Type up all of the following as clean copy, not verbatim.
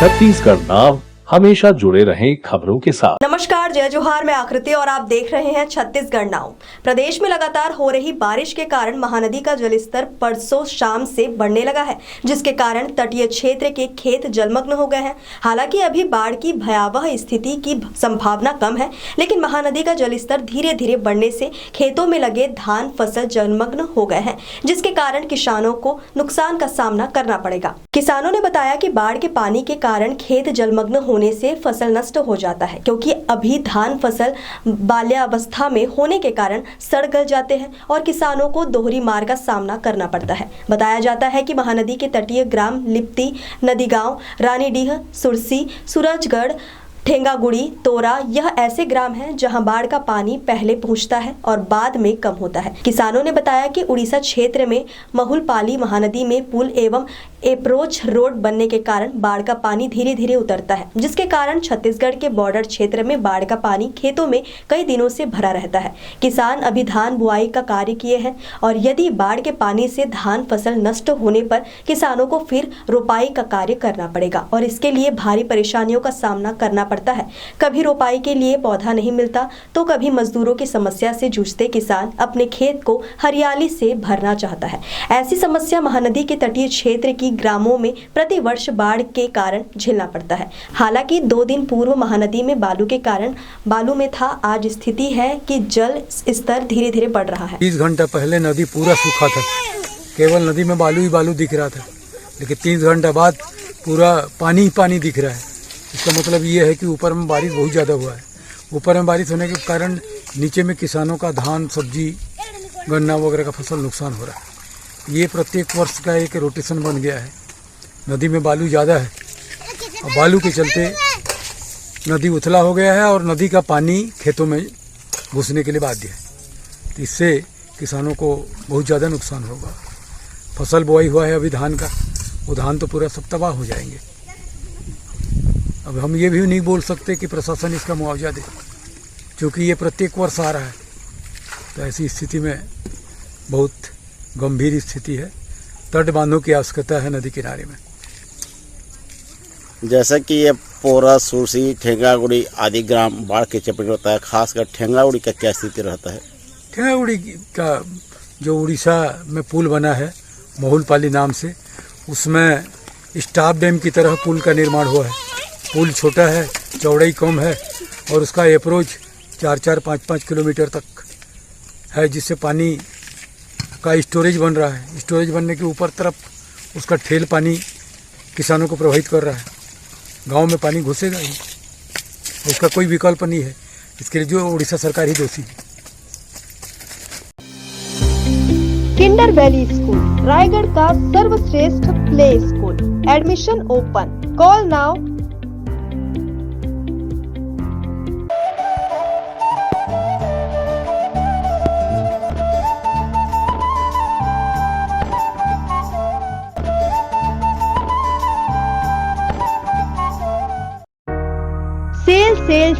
छत्तीसगढ़ नाव हमेशा जुड़े रहें खबरों के साथ। नमस्कार, जय जोहार, मैं आकृति और आप देख रहे हैं छत्तीसगढ़ नाव। प्रदेश में लगातार हो रही बारिश के कारण महानदी का जलस्तर परसों शाम से बढ़ने लगा है, जिसके कारण तटीय क्षेत्र के खेत जलमग्न हो गए हैं। हालांकि अभी बाढ़ की भयावह स्थिति की संभावना कम है, लेकिन महानदी का जलस्तर धीरे धीरे बढ़ने से खेतों में लगे धान फसल जलमग्न हो गए हैं, जिसके कारण किसानों को नुकसान का सामना करना पड़ेगा। किसानों ने बताया कि बाढ़ के पानी के कारण खेत जलमग्न होने से फसल नष्ट हो जाता है, क्योंकि अभी धान फसल बाल्यावस्था में होने के कारण सड़ गल जाते हैं और किसानों को दोहरी मार का सामना करना पड़ता है। बताया जाता है कि महानदी के तटीय ग्राम लिप्ती, नदीगांव, रानीडीह, सुरसी, सूरजगढ़, ठेंगागुड़ी, तोरा यह ऐसे ग्राम हैं जहां बाढ़ का पानी पहले पहुंचता है और बाद में कम होता है। किसानों ने बताया कि उड़ीसा क्षेत्र में महुलपाली महानदी में पुल एवं अप्रोच रोड बनने के कारण बाढ़ का पानी धीरे धीरे उतरता है, जिसके कारण छत्तीसगढ़ के बॉर्डर क्षेत्र में बाढ़ का पानी खेतों में कई दिनों से भरा रहता है। किसान अभी धान बुआई का कार्य किए हैं और यदि बाढ़ के पानी से धान फसल नष्ट होने पर किसानों को फिर रोपाई का कार्य करना पड़ेगा और इसके लिए भारी परेशानियों का सामना करना पड़ता है। कभी रोपाई के लिए पौधा नहीं मिलता तो कभी मजदूरों की समस्या से जूझते किसान अपने खेत को हरियाली से भरना चाहता है। ऐसी समस्या महानदी के तटीय क्षेत्र की ग्रामों में प्रति वर्ष बाढ़ के कारण झेलना पड़ता है। हालांकि 2 दिन पूर्व महानदी में बालू के कारण बालू में था, आज स्थिति है कि जल स्तर धीरे धीरे बढ़ रहा है। 30 घंटा पहले नदी पूरा सूखा था, केवल नदी में बालू ही बालू दिख रहा था, लेकिन 30 घंटा बाद पूरा पानी ही पानी दिख रहा है। इसका मतलब ये है कि ऊपर में बारिश बहुत ज़्यादा हुआ है। ऊपर में बारिश होने के कारण नीचे में किसानों का धान, सब्जी, गन्ना वगैरह का फसल नुकसान हो रहा है। ये प्रत्येक वर्ष का एक रोटेशन बन गया है। नदी में बालू ज़्यादा है और बालू के चलते नदी उथला हो गया है और नदी का पानी खेतों में घुसने के लिए बाध्य है। तो इससे किसानों को बहुत ज़्यादा नुकसान होगा। फसल बोआई हुआ है अभी धान का, वो धान तो पूरा सब तबाह हो जाएंगे। अब हम ये भी नहीं बोल सकते कि प्रशासन इसका मुआवजा दे, क्योंकि ये प्रत्येक वर्ष आ रहा है। तो ऐसी स्थिति में बहुत गंभीर स्थिति है। तट बांधों की आवश्यकता है नदी किनारे में। जैसा कि ये पोरा, सुरसी, ठेंगागुड़ी आदि ग्राम बाढ़ के चपेट में होता है, खासकर ठेंगागुड़ी का क्या स्थिति रहता है? ठेंगागुड़ी का जो उड़ीसा में पुल बना है महुलपाली नाम से, उसमें स्टाफ डैम की तरह पुल का निर्माण हुआ है। पुल छोटा है, चौड़ाई कम है और उसका अप्रोच 4-4, 5-5 किलोमीटर तक है, जिससे पानी का स्टोरेज बन रहा है। स्टोरेज बनने के ऊपर तरफ उसका ठेल पानी किसानों को प्रभावित कर रहा है। गांव में पानी घुसेगा ही, उसका कोई विकल्प नहीं है। इसके लिए जो उड़ीसा सरकार ही दोषी है। किंडर वैली स्कूल, रायगढ़ का सर्वश्रेष्ठ play school. Admission open. Call now.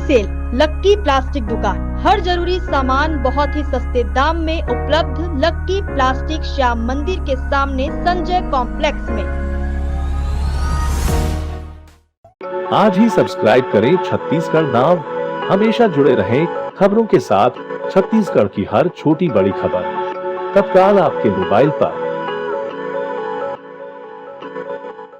Sale lucky plastic दुकान। हर जरूरी सामान बहुत ही सस्ते दाम में उपलब्ध। लक्की प्लास्टिक श्याम मंदिर के सामने संजय कॉम्प्लेक्स में। आज ही सब्सक्राइब करें छत्तीसगढ़ नाव, हमेशा जुड़े रहें खबरों के साथ। छत्तीसगढ़ की हर छोटी बड़ी खबर तत्काल आपके मोबाइल पर।